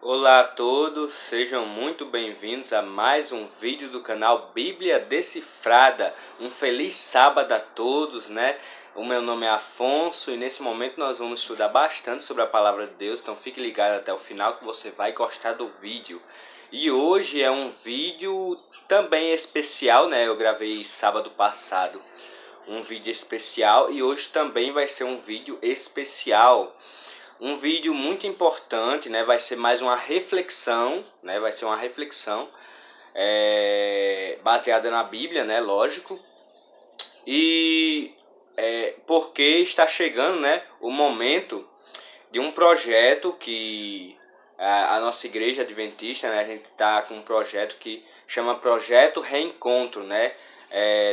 Olá a todos, sejam muito bem-vindos a mais um vídeo do canal Bíblia Decifrada. Um feliz sábado a todos, né? O meu nome é Afonso e nesse momento nós vamos estudar bastante sobre a palavra de Deus, então fique ligado até o final que você vai gostar do vídeo. E hoje é um vídeo também especial, né? Eu gravei sábado passado um vídeo especial e hoje também vai ser um vídeo especial. Um vídeo muito importante, né? Vai ser mais uma reflexão, né? Vai ser uma reflexão baseada na Bíblia, né? Lógico. E porque está chegando, né? O momento de um projeto que a nossa igreja adventista, né? A gente está com um projeto que chama Projeto Reencontro, né?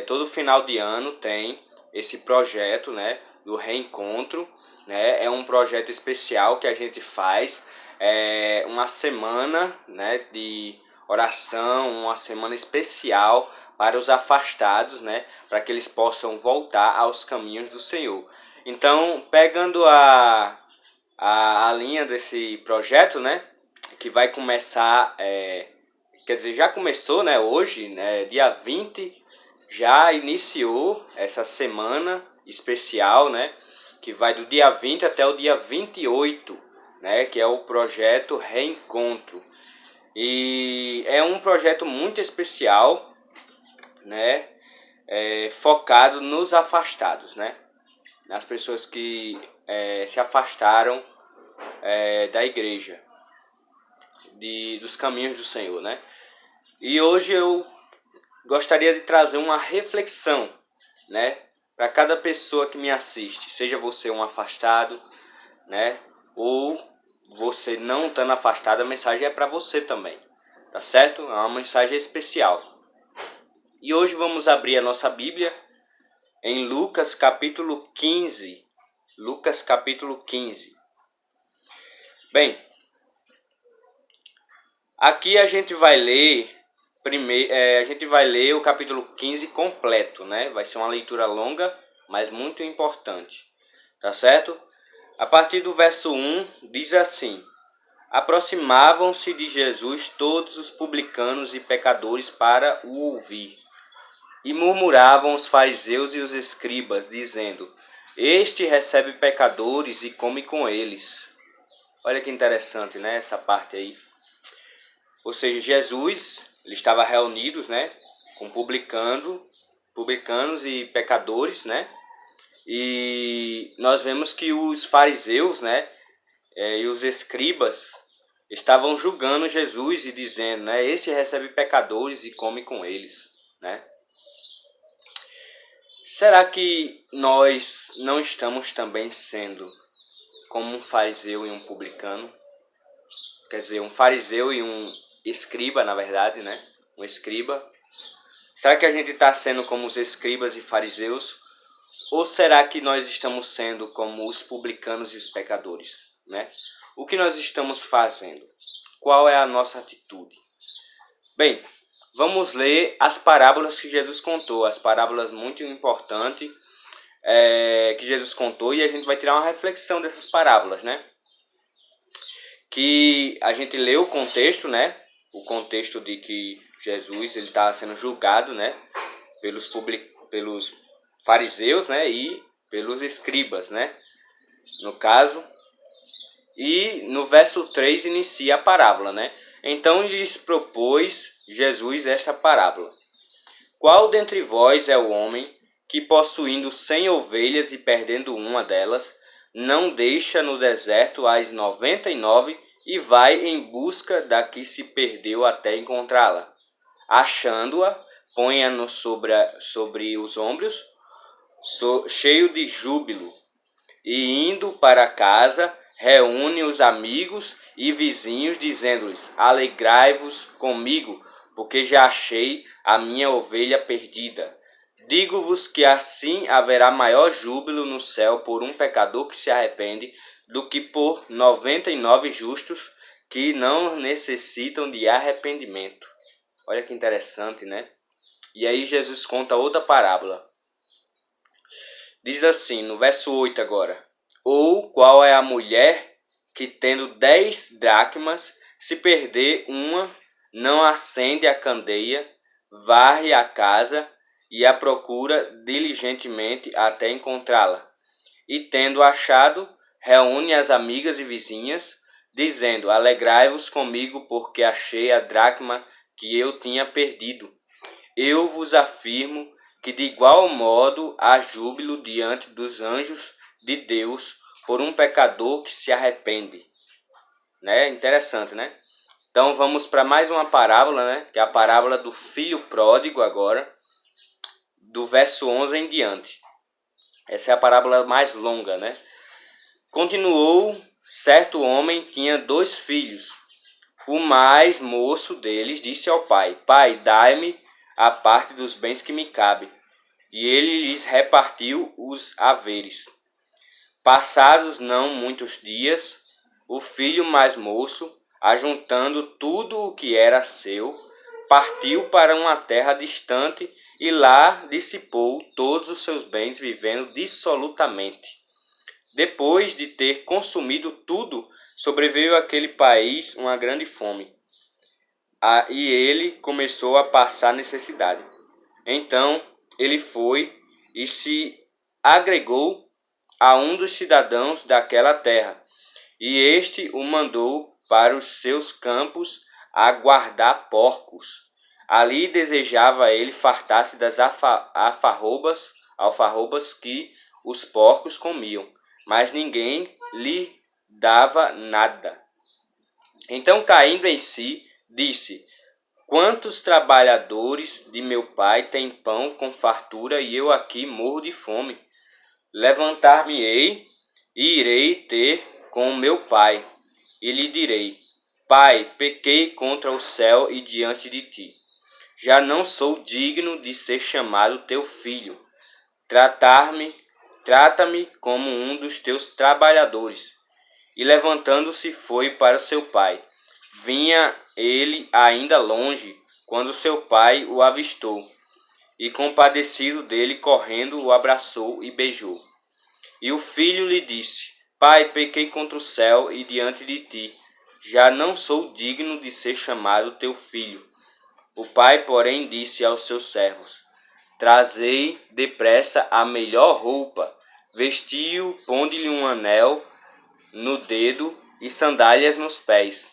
Todo final de ano tem esse projeto, né? Do Reencontro, né? É um projeto especial que a gente faz, uma semana, né? De oração, uma semana especial para os afastados, né? Para que eles possam voltar aos caminhos do Senhor. Então, pegando a linha desse projeto, né? Que vai começar, quer dizer, já começou, né? Hoje, né? Dia 20, já iniciou essa semana especial, né? Que vai do dia 20 até o dia 28, né? Que é o projeto Reencontro. E é um projeto muito especial, né? Focado nos afastados, né? Nas pessoas que se afastaram da igreja, dos caminhos do Senhor, né? E hoje eu gostaria de trazer uma reflexão, né? Para cada pessoa que me assiste, seja você um afastado, né? Ou você não estando afastado, a mensagem é para você também, tá certo? É uma mensagem especial. E hoje vamos abrir a nossa Bíblia em Lucas capítulo 15. Lucas capítulo 15. Bem, aqui a gente vai ler a gente vai ler o capítulo 15 completo, né? Vai ser uma leitura longa, mas muito importante, tá certo? A partir do verso 1 diz assim: Aproximavam-se de Jesus todos os publicanos e pecadores para o ouvir. E murmuravam os fariseus e os escribas, dizendo: Este recebe pecadores e come com eles. Olha que interessante, né? Essa parte aí. Ou seja, Jesus, ele estava reunidos, né, com publicanos e pecadores, né? E nós vemos que os fariseus, né, e os escribas estavam julgando Jesus e dizendo, né, esse recebe pecadores e come com eles, né? Será que nós não estamos também sendo como um fariseu e um publicano? Quer dizer, um fariseu e um escriba, na verdade, né? Um escriba. Será que a gente está sendo como os escribas e fariseus? Ou será que nós estamos sendo como os publicanos e os pecadores, né? O que nós estamos fazendo? Qual é a nossa atitude? Bem, vamos ler as parábolas que Jesus contou, as parábolas muito importantes que Jesus contou, e a gente vai tirar uma reflexão dessas parábolas, né? Que a gente leu o contexto, né? O contexto de que Jesus ele estava sendo julgado, né? Pelos fariseus, né? E pelos escribas, né? No caso. E no verso 3 inicia a parábola, né? Então lhes propôs Jesus esta parábola: Qual dentre vós é o homem que, possuindo 100 ovelhas e perdendo uma delas, não deixa no deserto as 99 e vai em busca da que se perdeu até encontrá-la? Achando-a, põe-a sobre os ombros, cheio de júbilo, e indo para casa, reúne os amigos e vizinhos, dizendo-lhes: Alegrai-vos comigo, porque já achei a minha ovelha perdida. Digo-vos que assim haverá maior júbilo no céu por um pecador que se arrepende do que por 99 justos que não necessitam de arrependimento. Olha que interessante, né? E aí Jesus conta outra parábola. Diz assim, no verso 8 agora: Ou qual é a mulher que, tendo 10 dracmas, Se perder uma, não acende a candeia, varre a casa e a procura diligentemente até encontrá-la. E tendo achado, reúne as amigas e vizinhas, dizendo: Alegrai-vos comigo, porque achei a dracma que eu tinha perdido. Eu vos afirmo que de igual modo há júbilo diante dos anjos de Deus por um pecador que se arrepende. Né? Interessante, né? Então vamos para mais uma parábola, né? Que é a parábola do filho pródigo agora, do verso 11 em diante. Essa é a parábola mais longa, né? Continuou, certo homem tinha 2 filhos. O mais moço deles disse ao pai: Pai, dai-me a parte dos bens que me cabe. E ele lhes repartiu os haveres. Passados não muitos dias, o filho mais moço, ajuntando tudo o que era seu, partiu para uma terra distante e lá dissipou todos os seus bens, vivendo dissolutamente. Depois de ter consumido tudo, sobreveio àquele país uma grande fome. E ele começou a passar necessidade. Então ele foi e se agregou a um dos cidadãos daquela terra, e este o mandou para os seus campos a guardar porcos. Ali desejava ele fartar-se das alfarrobas que os porcos comiam, mas ninguém lhe dava nada. Então, caindo em si, disse: Quantos trabalhadores de meu pai têm pão com fartura e eu aqui morro de fome? Levantar-me-ei e irei ter com meu pai, e lhe direi: Pai, pequei contra o céu e diante de ti. Já não sou digno de ser chamado teu filho. Trata-me como um dos teus trabalhadores. E levantando-se foi para seu pai. Vinha ele ainda longe, quando seu pai o avistou, e compadecido dele, correndo, o abraçou e beijou. E o filho lhe disse: Pai, pequei contra o céu e diante de ti. Já não sou digno de ser chamado teu filho. O pai, porém, disse aos seus servos: Trazei depressa a melhor roupa, vestiu, ponde-lhe um anel no dedo e sandálias nos pés.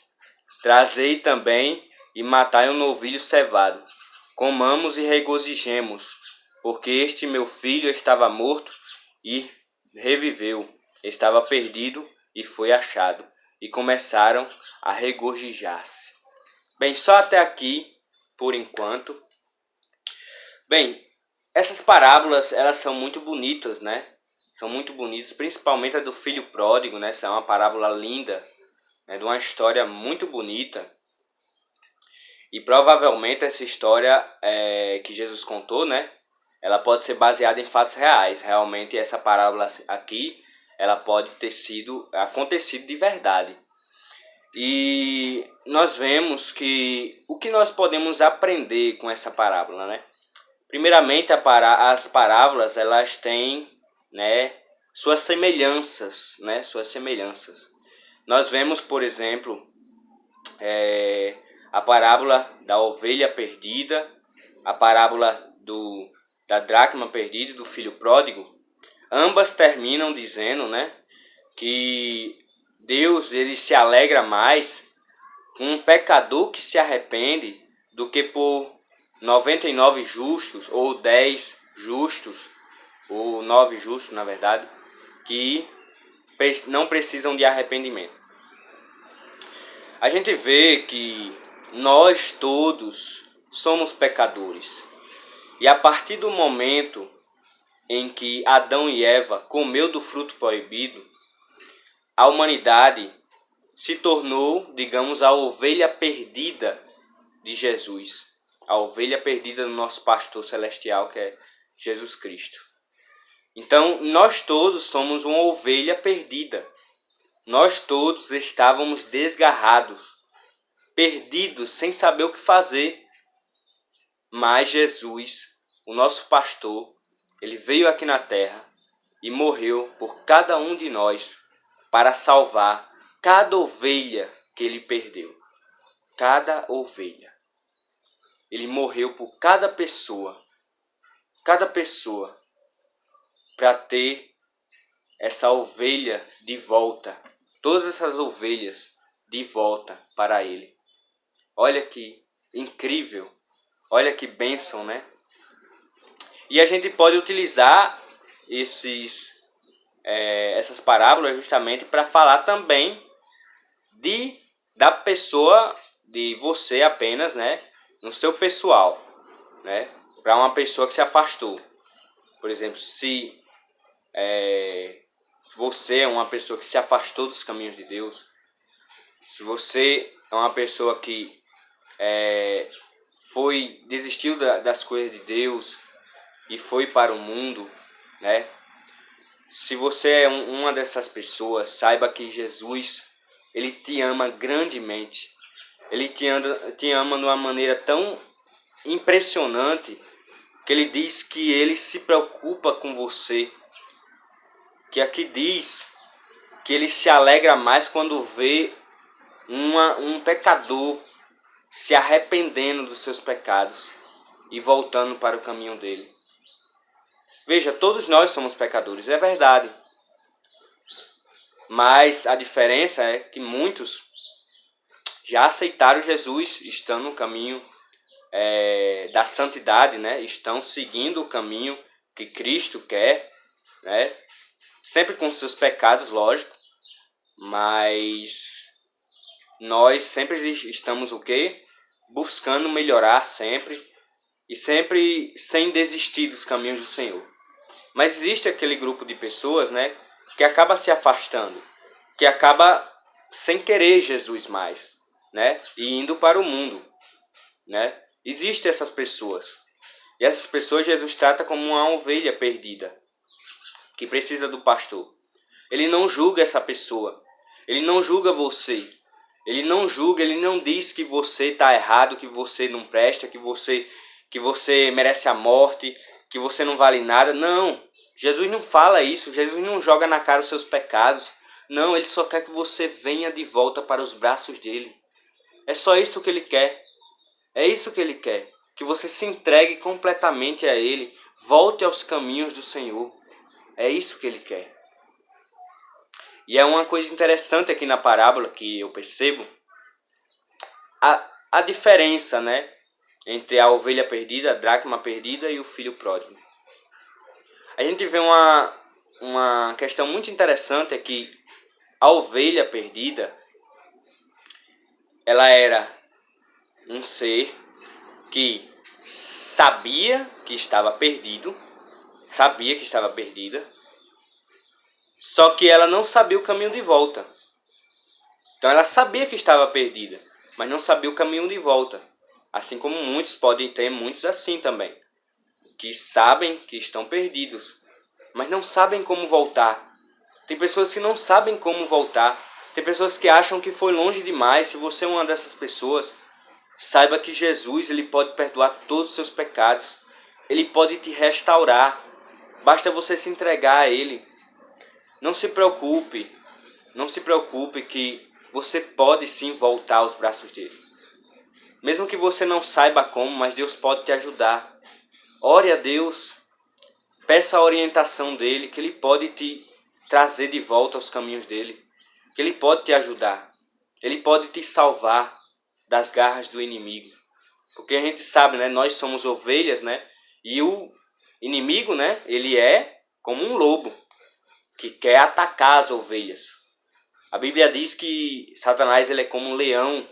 Trazei também e matai um novilho cevado. Comamos e regozijemos, porque este meu filho estava morto e reviveu, estava perdido e foi achado. E começaram a regozijar-se. Bem, só até aqui, por enquanto. Bem, essas parábolas, elas são muito bonitas, né? São muito bonitas, principalmente a do filho pródigo, né? Essa é uma parábola linda, né? De uma história muito bonita. E provavelmente essa história que Jesus contou, né? Ela pode ser baseada em fatos reais. Realmente essa parábola aqui, ela pode ter acontecido de verdade. E nós vemos que o que nós podemos aprender com essa parábola, né? Primeiramente, as parábolas, elas têm, né, suas semelhanças, né? Suas semelhanças. Nós vemos, por exemplo, a parábola da ovelha perdida, a parábola da dracma perdida e do filho pródigo. Ambas terminam dizendo, né, que Deus ele se alegra mais com um pecador que se arrepende do que por 99 justos, ou 10 justos, ou 9 justos, na verdade, que não precisam de arrependimento. A gente vê que nós todos somos pecadores. E a partir do momento em que Adão e Eva comeu do fruto proibido, a humanidade se tornou, digamos, a ovelha perdida de Jesus. A ovelha perdida do nosso pastor celestial, que é Jesus Cristo. Então, nós todos somos uma ovelha perdida. Nós todos estávamos desgarrados, perdidos, sem saber o que fazer. Mas Jesus, o nosso pastor, ele veio aqui na terra e morreu por cada um de nós para salvar cada ovelha que ele perdeu. cada ovelha. Ele morreu por cada pessoa, para ter essa ovelha de volta, todas essas ovelhas de volta para ele. Olha que incrível, olha que bênção, né? E a gente pode utilizar essas parábolas justamente para falar também da pessoa, de você apenas, né? No seu pessoal, né? Para uma pessoa que se afastou. Por exemplo, se você é uma pessoa que se afastou dos caminhos de Deus, se você é uma pessoa que desistiu das coisas de Deus e foi para o mundo, né? Se você é uma dessas pessoas, saiba que Jesus, ele te ama grandemente. Ele te ama de uma maneira tão impressionante que ele diz que ele se preocupa com você. Que aqui diz que ele se alegra mais quando vê um pecador se arrependendo dos seus pecados e voltando para o caminho dele. Veja, todos nós somos pecadores, é verdade. Mas a diferença é que muitos já aceitaram Jesus, estão no caminho da santidade, né? Estão seguindo o caminho que Cristo quer, né? Sempre com seus pecados, lógico, mas nós sempre estamos o quê? Buscando melhorar sempre e sempre sem desistir dos caminhos do Senhor. Mas existe aquele grupo de pessoas, né, que acaba se afastando, que acaba sem querer Jesus mais, né, e indo para o mundo, né? Existem essas pessoas. E essas pessoas Jesus trata como uma ovelha perdida, que precisa do pastor. Ele não julga essa pessoa. Ele não julga você. Ele não julga, ele não diz que você está errado, que você não presta, que você merece a morte, que você não vale nada. Não. Jesus não fala isso. Jesus não joga na cara os seus pecados. Não, ele só quer que você venha de volta para os braços dele. É só isso que ele quer. É isso que ele quer. Que você se entregue completamente a ele. Volte aos caminhos do Senhor. É isso que ele quer. E é uma coisa interessante aqui na parábola que eu percebo. A diferença, né? Entre a ovelha perdida, a dracma perdida e o filho pródigo. A gente vê uma questão muito interessante, é que a ovelha perdida, ela era um ser que sabia que estava perdido, só que ela não sabia o caminho de volta. Então ela sabia que estava perdida, mas não sabia o caminho de volta. Assim como muitos podem ter, muitos assim também, que sabem que estão perdidos, mas não sabem como voltar. Tem pessoas que não sabem como voltar. Tem pessoas que acham que foi longe demais. Se você é uma dessas pessoas, saiba que Jesus, ele pode perdoar todos os seus pecados. Ele pode te restaurar. Basta você se entregar a ele. Não se preocupe que você pode sim voltar aos braços dele. Mesmo que você não saiba como, mas Deus pode te ajudar. Ore a Deus, peça a orientação dele, que ele pode te trazer de volta aos caminhos dele, que ele pode te ajudar, ele pode te salvar das garras do inimigo. Porque a gente sabe, né, nós somos ovelhas, né, e o inimigo, né, ele é como um lobo que quer atacar as ovelhas. A Bíblia diz que Satanás, ele é como um leão,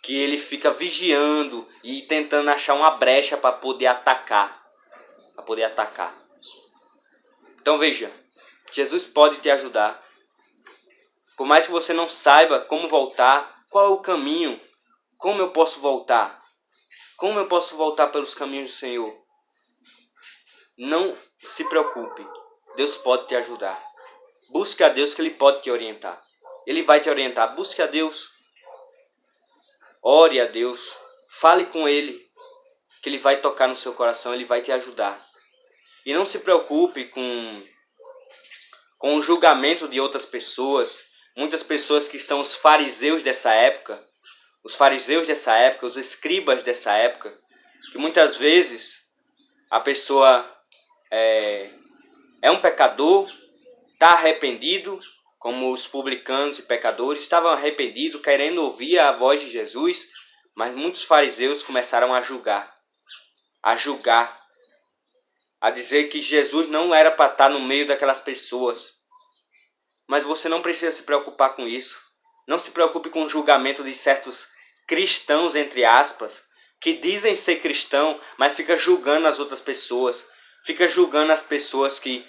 que ele fica vigiando e tentando achar uma brecha para poder atacar. Então veja, Jesus pode te ajudar. Por mais que você não saiba como voltar, qual é o caminho, como eu posso voltar? Como eu posso voltar pelos caminhos do Senhor? Não se preocupe, Deus pode te ajudar. Busque a Deus, que Ele pode te orientar. Ele vai te orientar. Busque a Deus. Ore a Deus. Fale com Ele, que Ele vai tocar no seu coração, Ele vai te ajudar. E não se preocupe com o julgamento de outras pessoas. Muitas pessoas que são os fariseus dessa época, os fariseus dessa época, os escribas dessa época, que muitas vezes a pessoa é um pecador, está arrependido, como os publicanos e pecadores estavam arrependidos, querendo ouvir a voz de Jesus, mas muitos fariseus começaram a julgar, a dizer que Jesus não era para estar no meio daquelas pessoas. Mas você não precisa se preocupar com isso. Não se preocupe com o julgamento de certos cristãos, entre aspas, que dizem ser cristão, mas fica julgando as outras pessoas. Fica julgando as pessoas que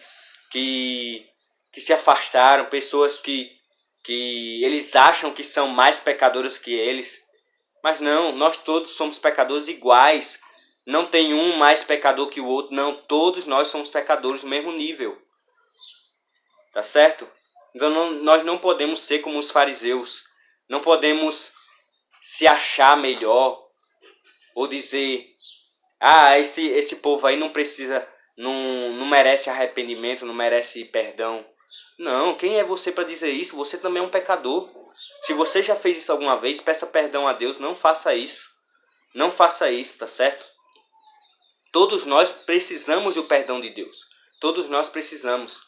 se afastaram, pessoas que eles acham que são mais pecadores que eles. Mas não, nós todos somos pecadores iguais. Não tem um mais pecador que o outro. Não, todos nós somos pecadores do mesmo nível. Tá certo? Então nós não podemos ser como os fariseus. Não podemos se achar melhor. Ou dizer, esse povo aí não precisa, não merece arrependimento, não merece perdão. Não, quem é você para dizer isso? Você também é um pecador. Se você já fez isso alguma vez, peça perdão a Deus. Não faça isso. Não faça isso, tá certo? Todos nós precisamos do perdão de Deus. Todos nós precisamos.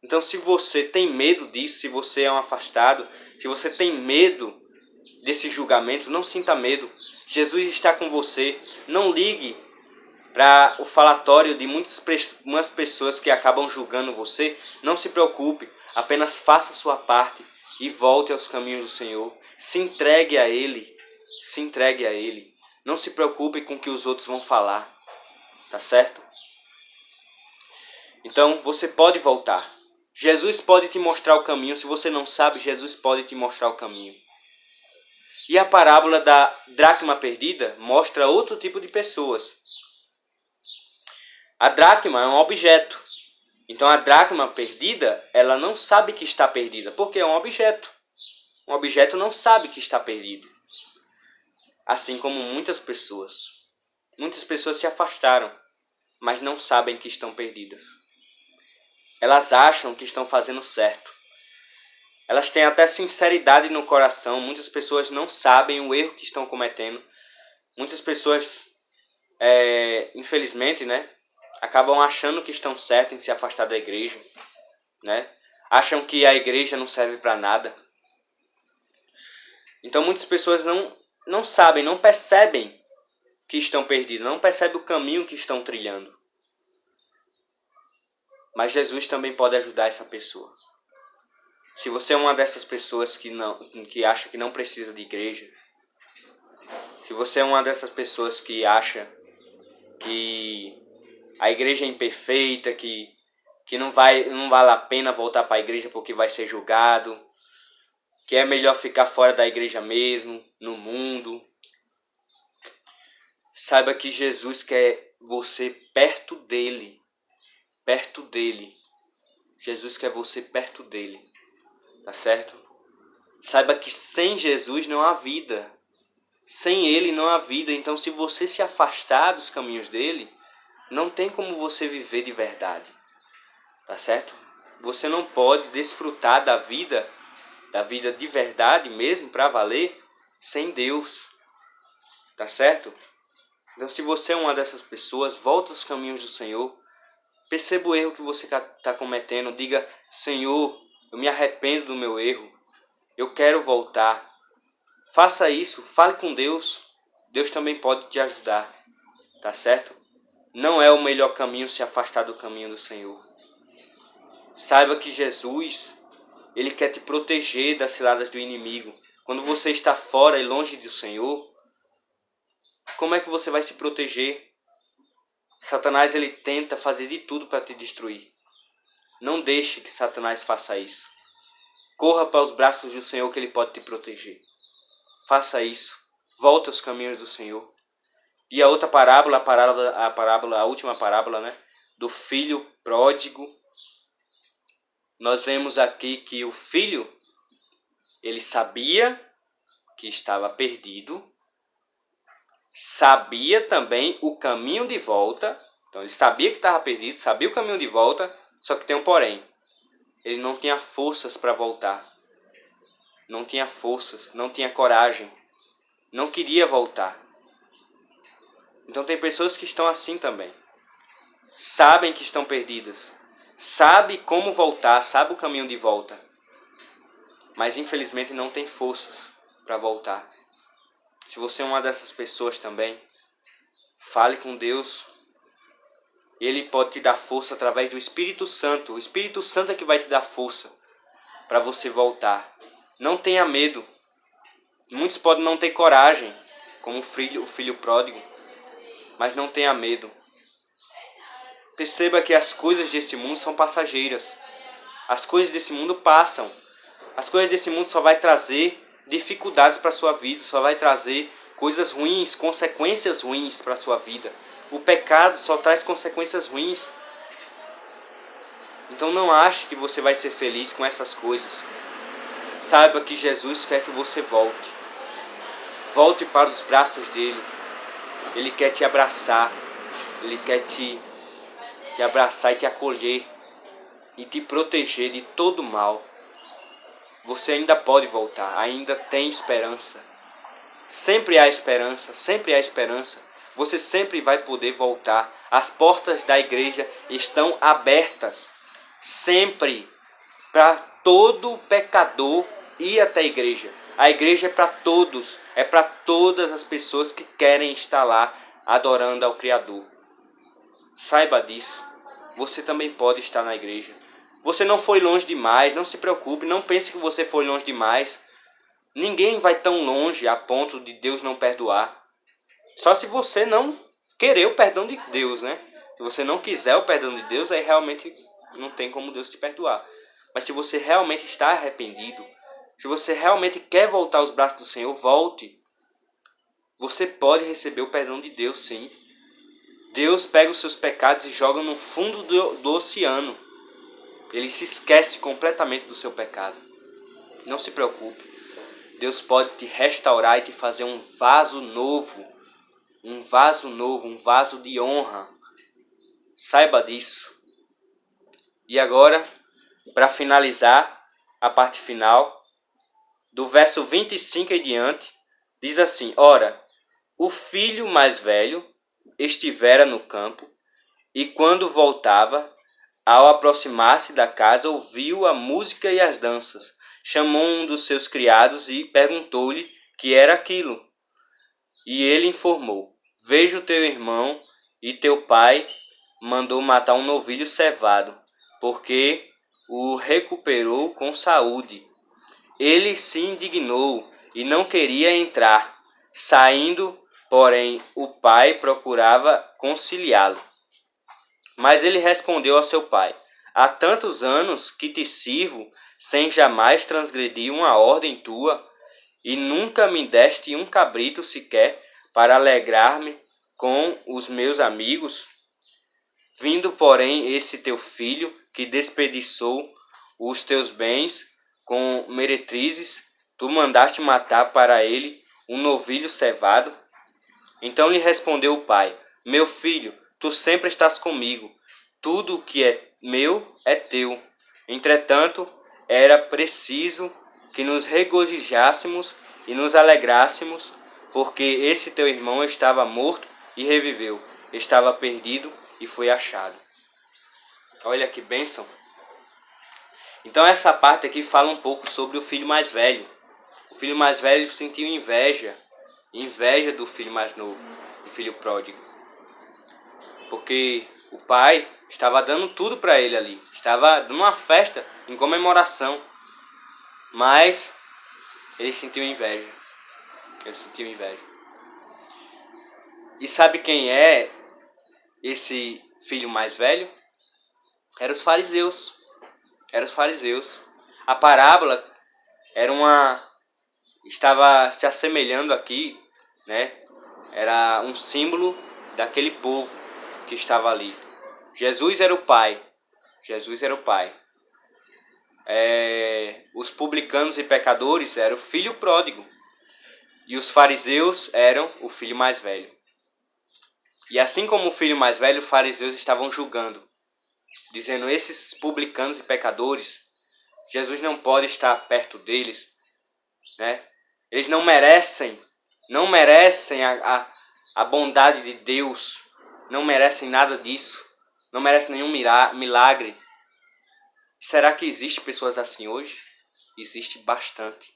Então, se você tem medo disso, se você é um afastado, se você tem medo desse julgamento, não sinta medo. Jesus está com você. Não ligue para o falatório de muitas pessoas que acabam julgando você. Não se preocupe. Apenas faça a sua parte e volte aos caminhos do Senhor. Se entregue a Ele. Se entregue a Ele. Não se preocupe com o que os outros vão falar. Tá certo? Então, você pode voltar. Jesus pode te mostrar o caminho. Se você não sabe, Jesus pode te mostrar o caminho. E a parábola da dracma perdida mostra outro tipo de pessoas. A dracma é um objeto. Então a dracma perdida, ela não sabe que está perdida, porque é um objeto. Um objeto não sabe que está perdido. Assim como muitas pessoas. Muitas pessoas se afastaram, mas não sabem que estão perdidas. Elas acham que estão fazendo certo. Elas têm até sinceridade no coração. Muitas pessoas não sabem o erro que estão cometendo. Muitas pessoas, infelizmente, acabam achando que estão certas em se afastar da igreja. Acham que a igreja não serve para nada. Então muitas pessoas não sabem, não percebem que estão perdidas. Não percebem o caminho que estão trilhando. Mas Jesus também pode ajudar essa pessoa. Se você é uma dessas pessoas que acha que não precisa de igreja, se você é uma dessas pessoas que acha que a igreja é imperfeita, que não vale a pena voltar para a igreja porque vai ser julgado, que é melhor ficar fora da igreja mesmo, no mundo, saiba que Jesus quer você perto dele. Perto dele. Jesus quer você perto dele. Tá certo? Saiba que sem Jesus não há vida. Sem ele não há vida. Então, se você se afastar dos caminhos dele, não tem como você viver de verdade. Tá certo? Você não pode desfrutar da vida de verdade mesmo, para valer, sem Deus. Tá certo? Então, se você é uma dessas pessoas, volta aos caminhos do Senhor. Perceba o erro que você está cometendo. Diga, Senhor, eu me arrependo do meu erro. Eu quero voltar. Faça isso. Fale com Deus. Deus também pode te ajudar. Tá certo? Não é o melhor caminho se afastar do caminho do Senhor. Saiba que Jesus, Ele quer te proteger das ciladas do inimigo. Quando você está fora e longe do Senhor, como é que você vai se proteger? Satanás, ele tenta fazer de tudo para te destruir. Não deixe que Satanás faça isso. Corra para os braços do Senhor que Ele pode te proteger. Faça isso. Volte aos caminhos do Senhor. E a outra parábola, a última parábola, do filho pródigo. Nós vemos aqui que o filho, ele sabia que estava perdido. Sabia também o caminho de volta. Então ele sabia que estava perdido, sabia o caminho de volta, só que tem um porém. Ele não tinha forças para voltar. Não tinha forças, não tinha coragem. não queria voltar. Então tem pessoas que estão assim também. Sabem que estão perdidas. Sabem como voltar, sabem o caminho de volta. Mas infelizmente não tem forças para voltar. Se você é uma dessas pessoas também, fale com Deus. Ele pode te dar força através do Espírito Santo. O Espírito Santo é que vai te dar força para você voltar. Não tenha medo. Muitos podem não ter coragem, como o filho pródigo, mas não tenha medo. Perceba que as coisas desse mundo são passageiras. As coisas desse mundo passam. As coisas desse mundo só vai trazer dificuldades para a sua vida, só vai trazer coisas ruins, consequências ruins para a sua vida. O pecado só traz consequências ruins. Então não ache que você vai ser feliz com essas coisas. Saiba que Jesus quer que você volte. Volte para os braços dele. Ele quer te abraçar. Ele quer te abraçar e te acolher e te proteger de todo mal. Você ainda pode voltar, ainda tem esperança. Sempre há esperança, sempre há esperança. Você sempre vai poder voltar. As portas da igreja estão abertas. Sempre. Para todo pecador ir até a igreja. A igreja é para todos. É para todas as pessoas que querem estar lá adorando ao Criador. Saiba disso. Você também pode estar na igreja. Você não foi longe demais. Não se preocupe. Não pense que você foi longe demais. Ninguém vai tão longe a ponto de Deus não perdoar. Só se você não querer o perdão de Deus, né? Se você não quiser o perdão de Deus, aí realmente não tem como Deus te perdoar. Mas se você realmente está arrependido, se você realmente quer voltar aos braços do Senhor, volte. Você pode receber o perdão de Deus, sim. Deus pega os seus pecados e joga no fundo do oceano. Ele se esquece completamente do seu pecado. Não se preocupe. Deus pode te restaurar e te fazer um vaso novo. Um vaso novo, um vaso de honra. Saiba disso. E agora, para finalizar a parte final, do verso 25 em diante, diz assim: Ora, o filho mais velho estivera no campo, e quando voltava, ao aproximar-se da casa, ouviu a música e as danças. Chamou um dos seus criados e perguntou-lhe que era aquilo. E ele informou: Vejo teu irmão e teu pai mandou matar um novilho cevado, porque o recuperou com saúde. Ele se indignou e não queria entrar. Saindo, porém, o pai procurava conciliá-lo. Mas ele respondeu ao seu pai: Há tantos anos que te sirvo, sem jamais transgredir uma ordem tua, e nunca me deste um cabrito sequer para alegrar-me com os meus amigos. Vindo, porém, esse teu filho, que desperdiçou os teus bens com meretrizes, tu mandaste matar para ele um novilho cevado? Então lhe respondeu o pai: Meu filho, tu sempre estás comigo. Tudo o que é meu é teu. Entretanto, era preciso que nos regozijássemos e nos alegrássemos, porque esse teu irmão estava morto e reviveu, estava perdido e foi achado. Olha que bênção! Então essa parte aqui fala um pouco sobre o filho mais velho. O filho mais velho sentiu inveja do filho mais novo, do filho pródigo. Porque o pai estava dando tudo para ele ali, estava dando uma festa em comemoração. Mas ele sentiu inveja. Ele sentiu inveja. E sabe quem é esse filho mais velho? Eram os fariseus. Eram os fariseus. A parábola estava se assemelhando aqui, né? Era um símbolo daquele povo que estava ali. Jesus era o pai. Jesus era o pai. Os publicanos e pecadores eram o filho pródigo. E os fariseus eram o filho mais velho. E assim como o filho mais velho, os fariseus estavam julgando, dizendo: esses publicanos e pecadores, Jesus não pode estar perto deles, né? Eles não merecem não merecem a bondade de Deus, não merecem nada disso, não merecem nenhum milagre. Será que existe pessoas assim hoje? Existe bastante.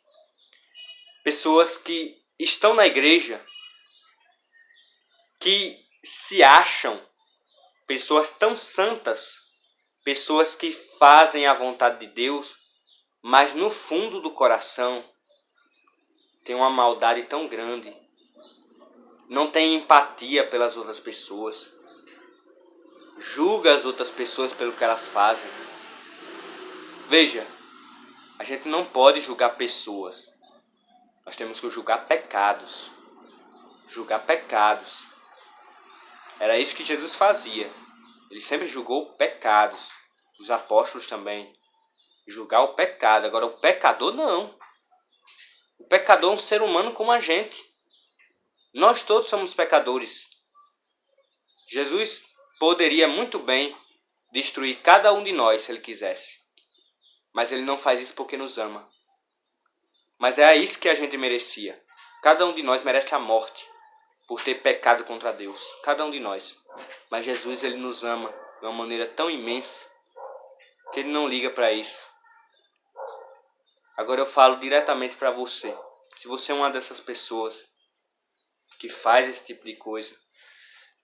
Pessoas que estão na igreja, que se acham pessoas tão santas, pessoas que fazem a vontade de Deus, mas no fundo do coração tem uma maldade tão grande, não tem empatia pelas outras pessoas, julga as outras pessoas pelo que elas fazem. Veja, a gente não pode julgar pessoas, nós temos que julgar pecados. Julgar pecados. Era isso que Jesus fazia. Ele sempre julgou pecados. Os apóstolos também. Julgar o pecado. Agora o pecador não. O pecador é um ser humano como a gente. Nós todos somos pecadores. Jesus poderia muito bem destruir cada um de nós se ele quisesse. Mas ele não faz isso porque nos ama. Mas é isso que a gente merecia. Cada um de nós merece a morte por ter pecado contra Deus. Cada um de nós. Mas Jesus, ele nos ama de uma maneira tão imensa que ele não liga para isso. Agora eu falo diretamente para você. Se você é uma dessas pessoas que faz esse tipo de coisa,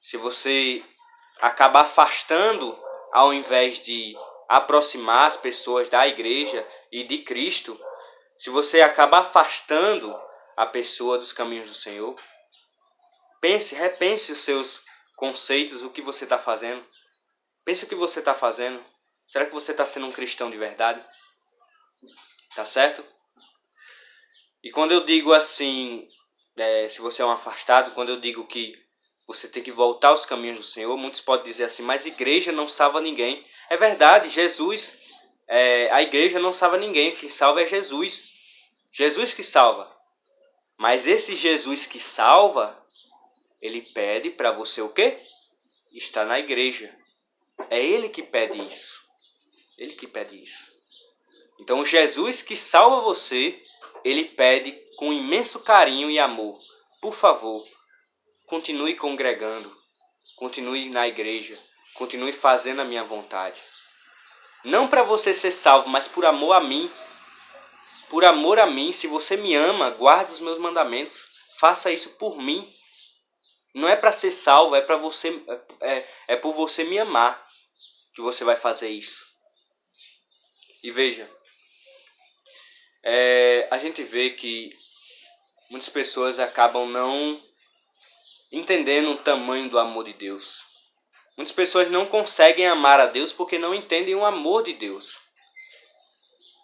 se você acaba afastando ao invés de aproximar as pessoas da igreja e de Cristo, se você acaba afastando a pessoa dos caminhos do Senhor, repense os seus conceitos, o que você está fazendo. Pense o que você está fazendo. Será que você está sendo um cristão de verdade? Tá certo? E quando eu digo assim, se você é um afastado, quando eu digo que você tem que voltar aos caminhos do Senhor, muitos podem dizer assim, mas igreja não salva ninguém. É verdade, Jesus, a igreja não salva ninguém, o que salva é Jesus. Jesus que salva. Mas esse Jesus que salva, ele pede para você o quê? Estar na igreja. É ele que pede isso. Ele que pede isso. Então o Jesus que salva você, ele pede com imenso carinho e amor. Por favor, continue congregando. Continue na igreja. Continue fazendo a minha vontade. Não para você ser salvo, mas por amor a mim. Por amor a mim, se você me ama, guarde os meus mandamentos. Faça isso por mim. Não é para ser salvo, é para você, é por você me amar que você vai fazer isso. E veja, a gente vê que muitas pessoas acabam não entendendo o tamanho do amor de Deus. Muitas pessoas não conseguem amar a Deus porque não entendem o amor de Deus.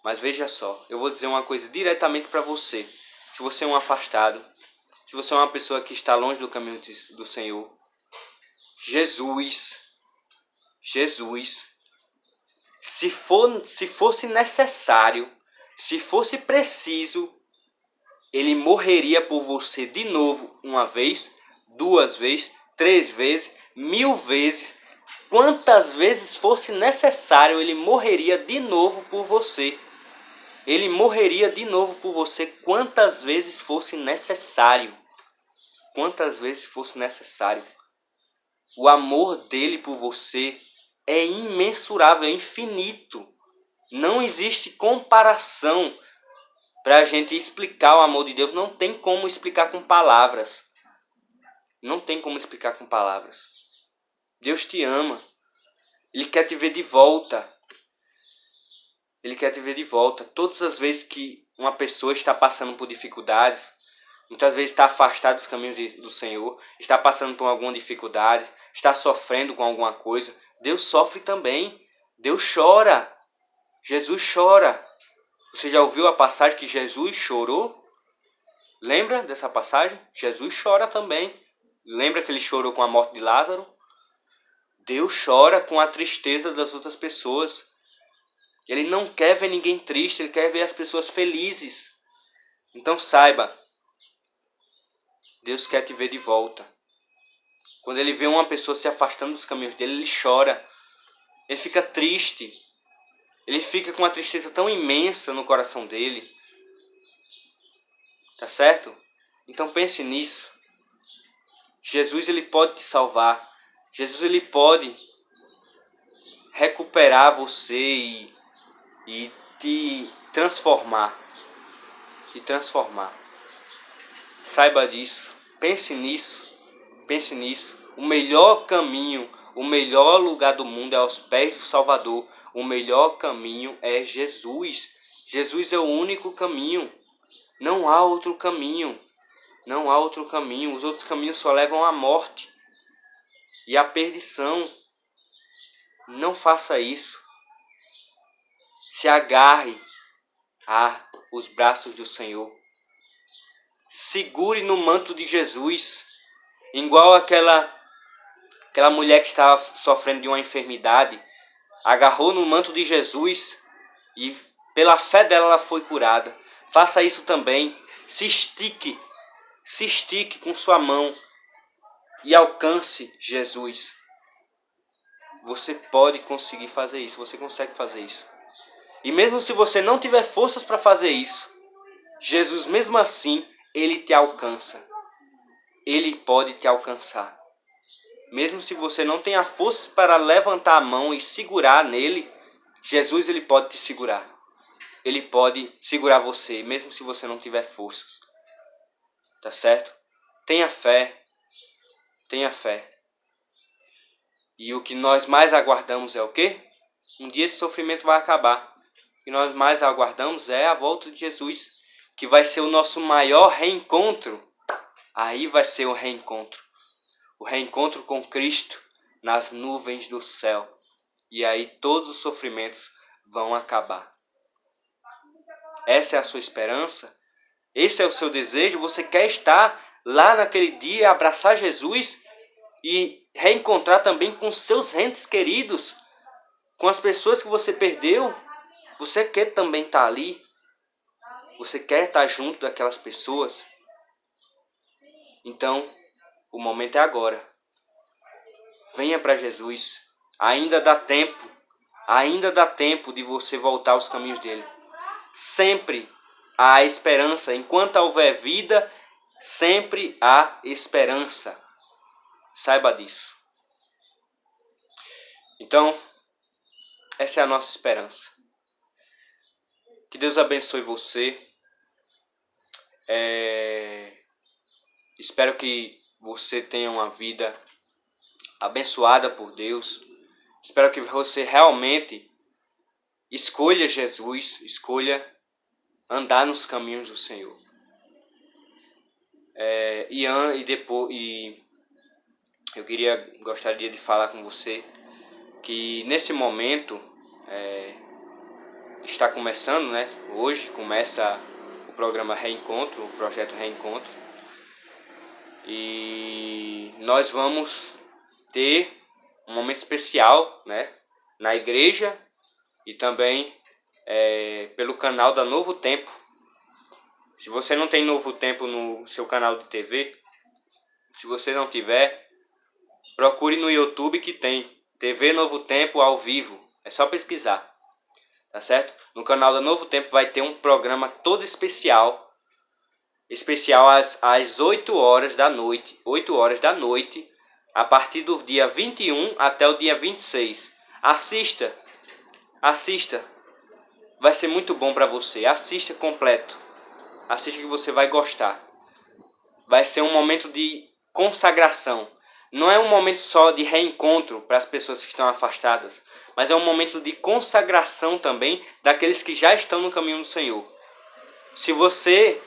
Mas veja só, eu vou dizer uma coisa diretamente para você. Se você é um afastado, se você é uma pessoa que está longe do caminho do Senhor, Jesus, se fosse necessário, se fosse preciso, ele morreria por você de novo, uma vez, 2 vezes, 3 vezes, 1000 vezes. Quantas vezes fosse necessário, ele morreria de novo por você. Ele morreria de novo por você quantas vezes fosse necessário. Quantas vezes fosse necessário. O amor dele por você é imensurável, é infinito. Não existe comparação para a gente explicar o amor de Deus. Não tem como explicar com palavras. Não tem como explicar com palavras. Deus te ama. Ele quer te ver de volta. Ele quer te ver de volta. Todas as vezes que uma pessoa está passando por dificuldades, muitas vezes está afastado dos caminhos do Senhor, está passando por alguma dificuldade, está sofrendo com alguma coisa, Deus sofre também. Deus chora. Jesus chora. Você já ouviu a passagem que Jesus chorou? Lembra dessa passagem? Jesus chora também. Lembra que ele chorou com a morte de Lázaro? Deus chora com a tristeza das outras pessoas. Ele não quer ver ninguém triste, ele quer ver as pessoas felizes. Então saiba, Deus quer te ver de volta. Quando ele vê uma pessoa se afastando dos caminhos dele, ele chora. Ele fica triste. Ele fica com uma tristeza tão imensa no coração dele. Tá certo? Então pense nisso. Jesus, ele pode te salvar. Jesus, ele pode recuperar você e te transformar. Te transformar. Saiba disso. Pense nisso. Pense nisso. O melhor caminho, o melhor lugar do mundo é aos pés do Salvador. O melhor caminho é Jesus. Jesus é o único caminho. Não há outro caminho. Não há outro caminho. Os outros caminhos só levam à morte e à perdição. Não faça isso. Se agarre os braços do Senhor. Segure no manto de Jesus. Igual aquela mulher que estava sofrendo de uma enfermidade. Agarrou no manto de Jesus e pela fé dela ela foi curada. Faça isso também. Se estique com sua mão e alcance Jesus. Você pode conseguir fazer isso. Você consegue fazer isso. E mesmo se você não tiver forças para fazer isso, Jesus mesmo assim, ele te alcança. Ele pode te alcançar. Mesmo se você não tenha forças para levantar a mão e segurar nele, Jesus, ele pode te segurar. Ele pode segurar você, mesmo se você não tiver forças. Tá certo? Tenha fé. Tenha fé. E o que nós mais aguardamos é o quê? Um dia esse sofrimento vai acabar. O que nós mais aguardamos é a volta de Jesus, que vai ser o nosso maior reencontro. Aí vai ser o reencontro. O reencontro com Cristo nas nuvens do céu. E aí todos os sofrimentos vão acabar. Essa é a sua esperança? Esse é o seu desejo? Você quer estar lá naquele dia, abraçar Jesus e reencontrar também com seus entes queridos, com as pessoas que você perdeu? Você quer também estar ali? Você quer estar junto daquelas pessoas? Então, o momento é agora. Venha para Jesus. Ainda dá tempo. Ainda dá tempo de você voltar aos caminhos dele. Sempre há esperança. Enquanto houver vida, sempre há esperança. Saiba disso. Então, essa é a nossa esperança. Que Deus abençoe você. Espero que você tenha uma vida abençoada por Deus. Espero que você realmente escolha Jesus, escolha andar nos caminhos do Senhor. E eu gostaria de falar com você que nesse momento está começando, né? Hoje começa o programa Reencontro, o projeto Reencontro. E nós vamos ter um momento especial, né? Na igreja e também pelo canal da Novo Tempo. Se você não tem Novo Tempo no seu canal de TV, se você não tiver, procure no YouTube que tem TV Novo Tempo ao vivo. É só pesquisar, tá certo? No canal da Novo Tempo vai ter um programa todo especial às 8 horas da noite. 8 horas da noite, a partir do dia 21 até o dia 26. Assista. Vai ser muito bom para você. Assista completo. Assista que você vai gostar. Vai ser um momento de consagração. Não é um momento só de reencontro para as pessoas que estão afastadas, mas é um momento de consagração também daqueles que já estão no caminho do Senhor. Se você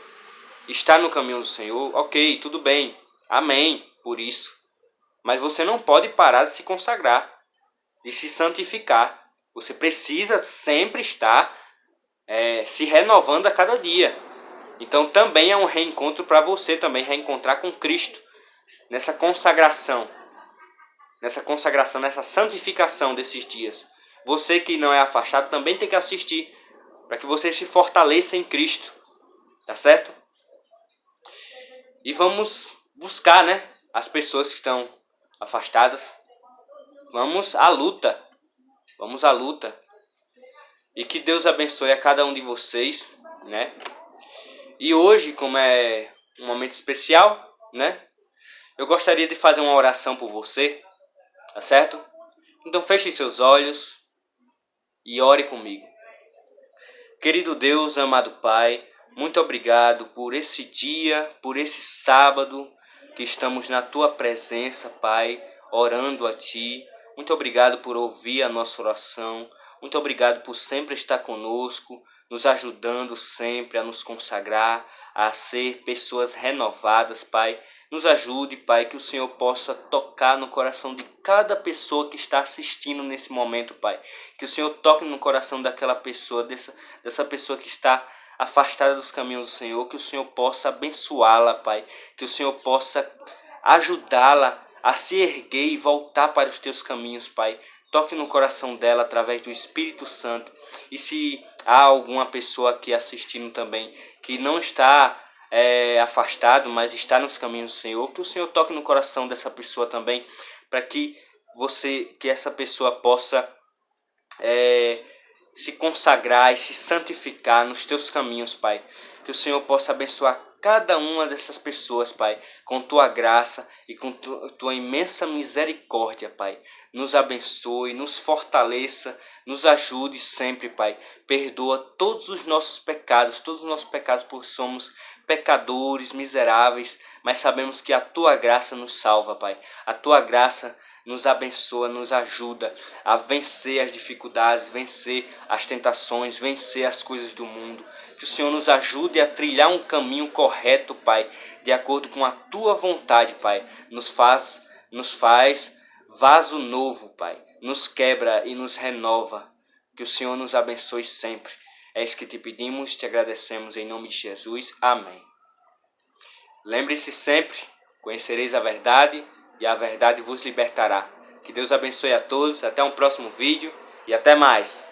está no caminho do Senhor, ok, tudo bem. Amém por isso. Mas você não pode parar de se consagrar, de se santificar. Você precisa sempre estar se renovando a cada dia. Então também é um reencontro para você também reencontrar com Cristo. Nessa consagração, nessa santificação desses dias. Você que não é afastado também tem que assistir, para que você se fortaleça em Cristo. Tá certo? E vamos buscar, né, as pessoas que estão afastadas. Vamos à luta. Vamos à luta. E que Deus abençoe a cada um de vocês, né? E hoje, como é um momento especial, né? Eu gostaria de fazer uma oração por você, tá certo? Então feche seus olhos e ore comigo. Querido Deus, amado Pai, muito obrigado por esse dia, por esse sábado que estamos na Tua presença, Pai, orando a Ti. Muito obrigado por ouvir a nossa oração. Muito obrigado por sempre estar conosco, nos ajudando sempre a nos consagrar, a ser pessoas renovadas, Pai. Nos ajude, Pai, que o Senhor possa tocar no coração de cada pessoa que está assistindo nesse momento, Pai. Que o Senhor toque no coração daquela pessoa, dessa pessoa que está afastada dos caminhos do Senhor, que o Senhor possa abençoá-la, Pai, que o Senhor possa ajudá-la a se erguer e voltar para os teus caminhos, Pai. Toque no coração dela através do Espírito Santo. E se há alguma pessoa aqui assistindo também que não está afastado, mas está nos caminhos do Senhor, que o Senhor toque no coração dessa pessoa também, para que essa pessoa possa se consagrar e se santificar nos teus caminhos, Pai. Que o Senhor possa abençoar cada uma dessas pessoas, Pai, com tua graça e com tua imensa misericórdia, Pai. Nos abençoe, nos fortaleça, nos ajude sempre, Pai. Perdoa todos os nossos pecados, porque somos pecadores, miseráveis, mas sabemos que a tua graça nos salva, Pai. A tua graça nos abençoa, nos ajuda a vencer as dificuldades, vencer as tentações, vencer as coisas do mundo. Que o Senhor nos ajude a trilhar um caminho correto, Pai, de acordo com a tua vontade, Pai. Nos faz vaso novo, Pai. Nos quebra e nos renova. Que o Senhor nos abençoe sempre. É isso que te pedimos, te agradecemos em nome de Jesus. Amém. Lembre-se sempre, conhecereis a verdade e a verdade vos libertará. Que Deus abençoe a todos, até um próximo vídeo e até mais.